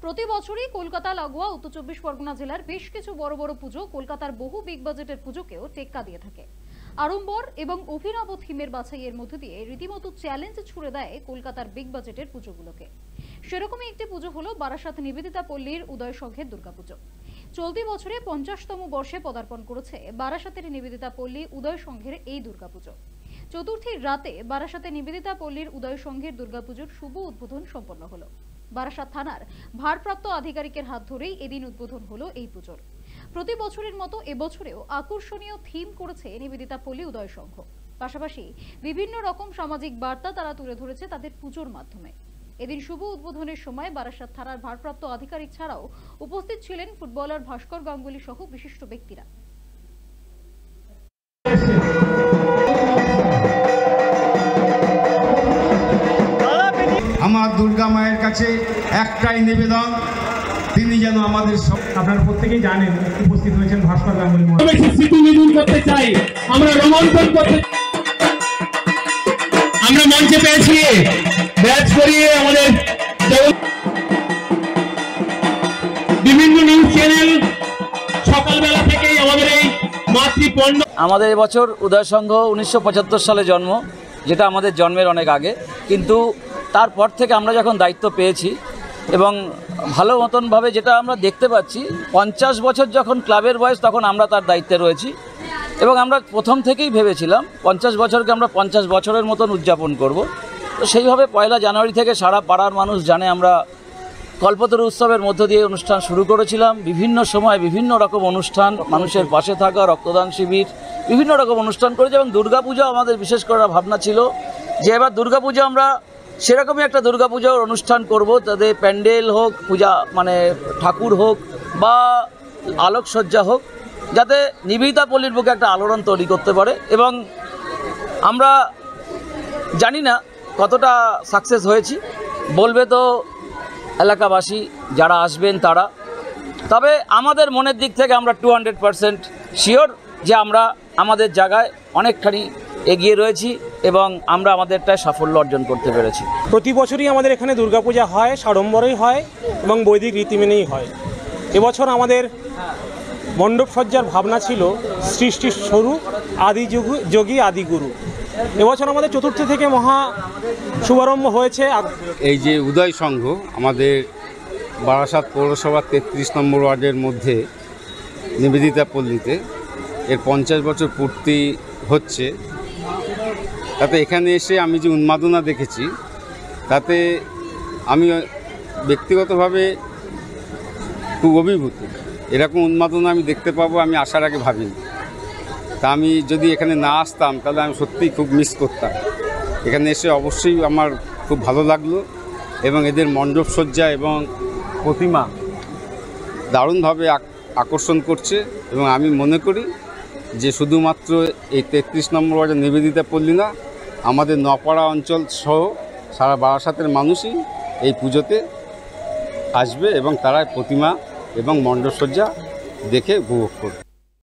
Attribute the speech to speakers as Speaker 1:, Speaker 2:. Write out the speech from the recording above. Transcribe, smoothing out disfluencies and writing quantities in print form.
Speaker 1: প্রতি বছরই কলকাতা লাগোয়া উত্তর চব্বিশ পরগনা জেলার বেশ কিছু বড় বড় পুজো কলকাতার বহু বিগ বাজেটের পুজোকেও টেক্কা দিয়ে থাকে। আড়ম্বর এবং অভিনব থিমের বাছাইয়ের মধ্যে দিয়ে রীতিমতো চ্যালেঞ্জ ছুড়ে দেয় কলকাতার বিগ বাজেটের পুজোগুলোকে। সেরকমই একটি পুজো হলো বারাসাত নিবেদিতা পল্লীর উদয় সংঘের দুর্গাপুজো। চলতি বছরে 50তম বর্ষে পদার্পণ করেছে বারাসাতের নিবেদিতা পল্লী উদয় সংঘের এই দুর্গাপুজো। চতুর্থীর রাতে বারাসাতে নিবেদিতা পল্লীর উদয় সংঘের দুর্গাপুজোর শুভ উদ্বোধন সম্পন্ন হলো। বারাসাত থানার ভারপ্রাপ্ত আধিকারিকের হাত ধরেই এদিন উদ্বোধন হলো এই পুজোর। প্রতি বছরের মতো এবছরেও আকর্ষণীয় থিম করেছে নিবেদিতা পল্লী উদয় সংঘ। পাশাপাশি বিভিন্ন রকম সামাজিক বার্তা তারা তুলে ধরেছে তাদের পুজোর মাধ্যমে। এদিন শুভ উদ্বোধনের সময় বারাসাত থানার ভারপ্রাপ্ত আধিকারিক ছাড়াও উপস্থিত ছিলেন ফুটবলার ভাস্কর গাঙ্গুলি সহ বিশিষ্ট ব্যক্তিরা।
Speaker 2: আমার দুর্গা মায়ের কাছে একটাই নিবেদন, তিনি যেন আমাদের
Speaker 3: আপনারা প্রত্যেকেই জানেন উপস্থিত হয়েছেন ভাস্কর গাঙ্গুলি মহাশয়।
Speaker 4: স্মৃতি নিধন করতে চাই, আমরা রোমাঞ্চন করতে, আমরা মঞ্চে পেয়েছি ব্যাচ করিয়ে আমাদের বিভিন্ন নিউজ চ্যানেল সকালবেলা থেকেই আমাদের এই মাতৃপণ্য।
Speaker 5: আমাদের এবছর উদয় সংঘ 1975 সালে জন্ম, যেটা আমাদের জন্মের অনেক আগে, কিন্তু তারপর থেকে আমরা যখন দায়িত্ব পেয়েছি এবং ভালো মতনভাবে যেটা আমরা দেখতে পাচ্ছি 50 বছর যখন ক্লাবের বয়স তখন আমরা তার দায়িত্বে রয়েছি এবং আমরা প্রথম থেকেই ভেবেছিলাম 50 বছরকে আমরা 50 বছরের মতন উদযাপন করব। তো সেইভাবে 1 জানুয়ারি থেকে সারা পাড়ার মানুষ জানে আমরা কল্পতরু উৎসবের মধ্য দিয়ে অনুষ্ঠান শুরু করেছিলাম। বিভিন্ন সময় বিভিন্ন রকম অনুষ্ঠান, মানুষের পাশে থাকা, রক্তদান শিবির, বিভিন্ন রকম অনুষ্ঠান করেছি এবং দুর্গাপূজা আমাদের বিশেষ করে ভাবনা ছিল যে এবার দুর্গাপূজা আমরা সেরকমই একটা দুর্গাপূজার অনুষ্ঠান করব, তাদের প্যান্ডেল হোক, পূজা মানে ঠাকুর হোক বা আলোকসজ্জা হোক, যাতে নিবেদিতা পল্লীর বুকে একটা আলোড়ন তৈরি করতে পারে। এবং আমরা জানি না কতটা সাকসেস হয়েছি, বলবে তো এলাকাবাসী যারা আসবেন তারা। তবে আমাদের মনের দিক থেকে আমরা 200% শিওর যে আমরা আমাদের জায়গায় অনেকখানি এগিয়ে রয়েছি এবং আমরা আমাদেরটায় সাফল্য অর্জন করতে পেরেছি।
Speaker 3: প্রতি বছরই আমাদের এখানে দুর্গাপূজা হয়, সাড়ম্বরেই হয় এবং বৈদিক রীতি মেনেই হয়। এবছর আমাদের মণ্ডপ সজ্জার ভাবনা ছিল সৃষ্টির শুরু আদি যোগী আদিগুরু। এবছর আমাদের চতুর্থী থেকে মহা শুভারম্ভ হয়েছে।
Speaker 2: এই যে উদয় সংঘ আমাদের বারাসাত পৌরসভার 33 নম্বর ওয়ার্ডের মধ্যে নিবেদিতা পল্লীতে এর 50 বছর পূর্তি হচ্ছে, তাতে এখানে এসে আমি যে উন্মাদনা দেখেছি তাতে আমি ব্যক্তিগতভাবে খুব অভিভূত। এরকম উন্মাদনা আমি দেখতে পাবো আমি আসার আগে ভাবিনি। তা আমি যদি এখানে না আসতাম তাহলে আমি সত্যিই খুব মিস করতাম। এখানে এসে অবশ্যই আমার খুব ভালো লাগলো এবং এদের মণ্ডপ সজ্জা এবং প্রতিমা দারুণভাবে আকর্ষণ করছে এবং আমি মনে করি যে শুধুমাত্র এই 33 নম্বর ওয়ার্ডের নিবেদিতা পল্লী না, আমাদের নপাড়া অঞ্চল সহ সারা বারাসাতের মানুষই এই পুজোতে আসবে এবং তারা প্রতিমা এবং মণ্ডপসজ্জা দেখে উপভোগ করবে।